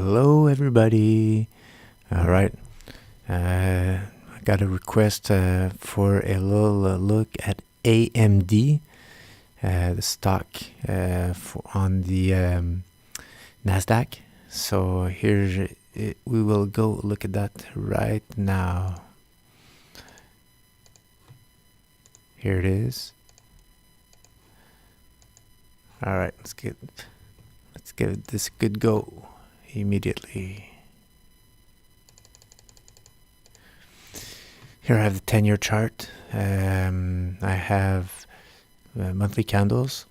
Hello, everybody. All right. I got a request for a little look at AMD, the stock on the NASDAQ. So we will go look at that right now. Here it is. All right, let's give this a good go immediately. Here I have the 10-year chart. I have monthly candles.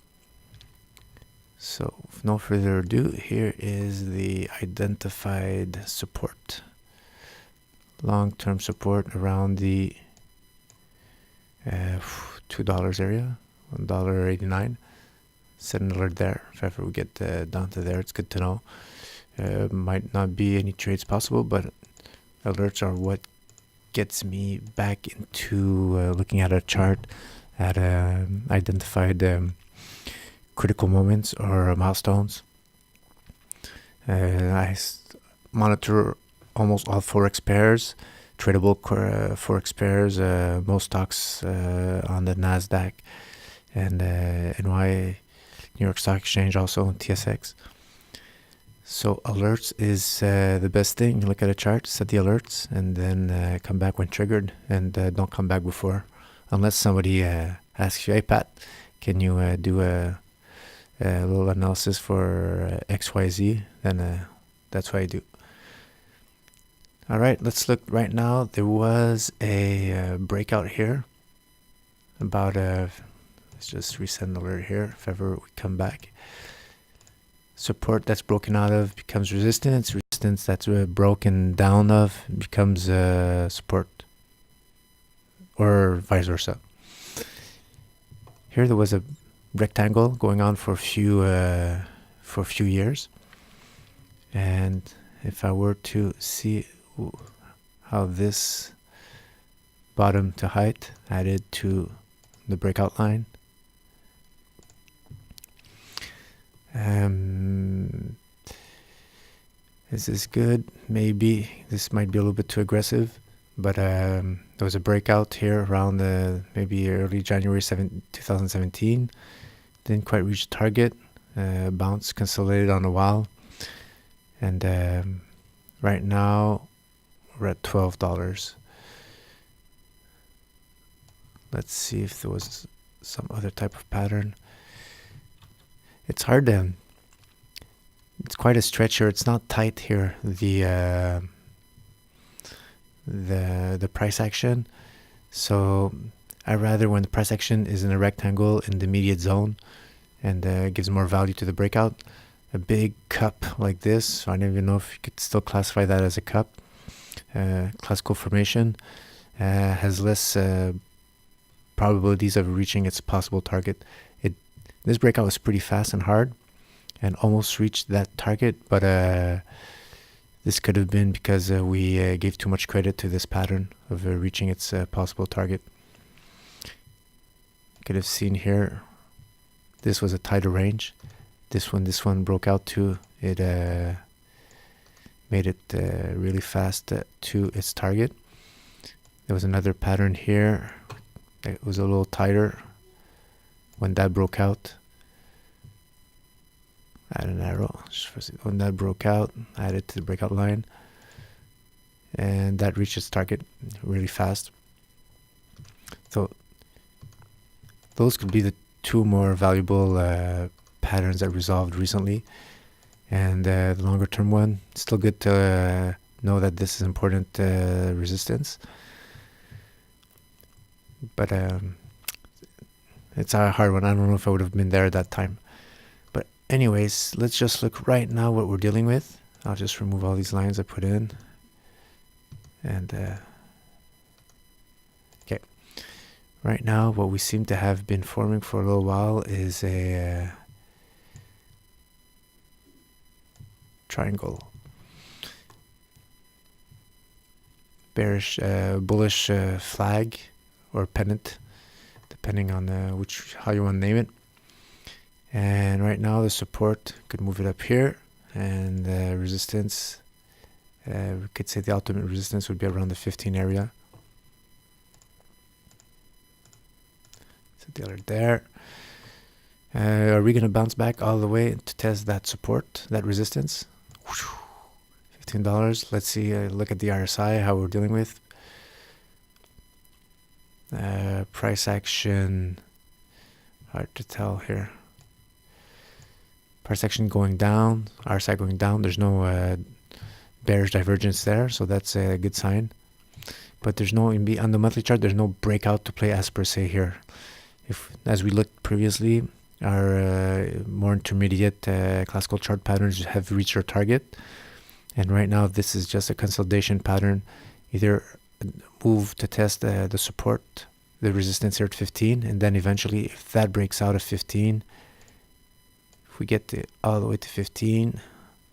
So with no further ado, here is the identified support. Long-term support around the $2 area, $1.89. Set an alert there. If ever we get down to there, it's good to know. Might not be any trades possible, but alerts are what gets me back into looking at a chart at identified critical moments or milestones. I monitor almost all forex pairs, tradable forex pairs, most stocks on the NASDAQ and New York Stock Exchange, also TSX. So alerts is the best thing. You look at a chart, set the alerts, and then come back when triggered, and don't come back before. Unless somebody asks you, hey Pat, can you do a little analysis for XYZ, then that's what I do. All right, let's look right now. There was a breakout here about let's just reset an alert here if ever we come back. Support that's broken out of becomes resistance. Resistance that's broken down of becomes support, or vice versa. Here there was a rectangle going on for a few years, and if I were to see how this bottom to height added to the breakout line. Is this good? Maybe. This might be a little bit too aggressive, but there was a breakout here around maybe early January 2017. Didn't quite reach the target. Bounce, consolidated on a while, and right now we're at $12. Let's see if there was some other type of pattern. It's hard to. It's quite a stretch here. It's not tight here. The price action. So I rather when the price action is in a rectangle in the immediate zone, and gives more value to the breakout. A big cup like this. I don't even know if you could still classify that as a cup. Classical formation has less probabilities of reaching its possible target. This breakout was pretty fast and hard and almost reached that target, but this could have been because we gave too much credit to this pattern of reaching its possible target. Could have seen here, this was a tighter range. This one broke out too. It made it really fast to its target. There was another pattern here. It was a little tighter. When that broke out, add an arrow. When that broke out, add it to the breakout line, and that reached its target really fast. So those could be the two more valuable patterns that resolved recently, and the longer term one, still good to know that this is important resistance, but it's a hard one. I don't know if I would have been there at that time. But anyways, let's just look right now what we're dealing with. I'll just remove all these lines I put in. And okay. Right now, what we seem to have been forming for a little while is a triangle. Bearish, bullish flag or pennant, depending on how you want to name it. And right now the support, could move it up here, and resistance. We could say the ultimate resistance would be around the 15 area. So dealer there. Are we going to bounce back all the way to test that support, that resistance? $15. Let's see. Look at the RSI, how we're dealing with. Price action. Hard to tell here. Price action going down. RSI going down. There's no bearish divergence there, so that's a good sign. But there's no, on the monthly chart, there's no breakout to play as per se here. As we looked previously, our more intermediate classical chart patterns have reached our target. And right now, this is just a consolidation pattern. Either move to test the support, the resistance here at 15, and then eventually, if that breaks out of 15, if we get all the way to 15,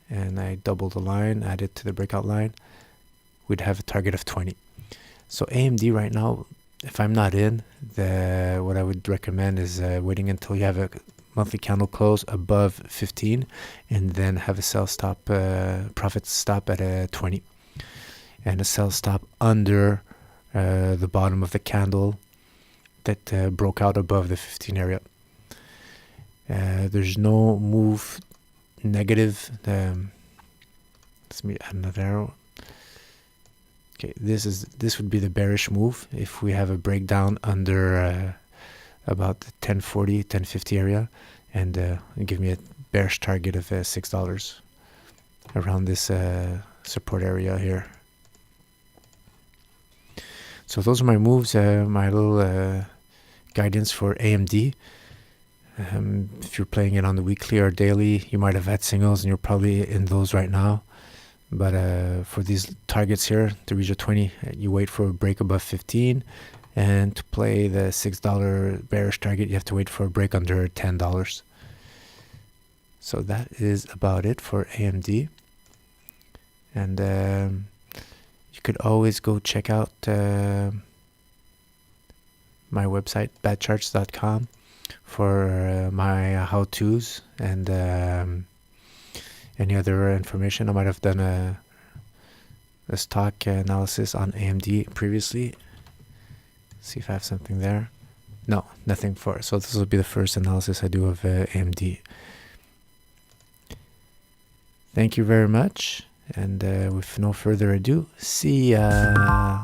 and I double the line, add it to the breakout line, we'd have a target of 20. So AMD right now, if I'm not in, what I would recommend is waiting until you have a monthly candle close above 15, and then have a sell stop, profit stop at 20, and a sell stop under the bottom of the candle that broke out above the 15 area. There's no move negative. Let me add another arrow. Okay, this would be the bearish move if we have a breakdown under about the 1040, 1050 area, and give me a bearish target of $6 around this support area here. So those are my moves, my little guidance for AMD. If you're playing it on the weekly or daily, you might have had signals and you're probably in those right now. But for these targets here, to reach a 20, you wait for a break above 15. And to play the $6 bearish target, you have to wait for a break under $10. So that is about it for AMD. And you could always go check out my website, badcharts.com, for my how-tos and any other information. I might have done a stock analysis on AMD previously. See if I have something there. No, nothing for. So this will be the first analysis I do of AMD. Thank you very much. And with no further ado, see ya.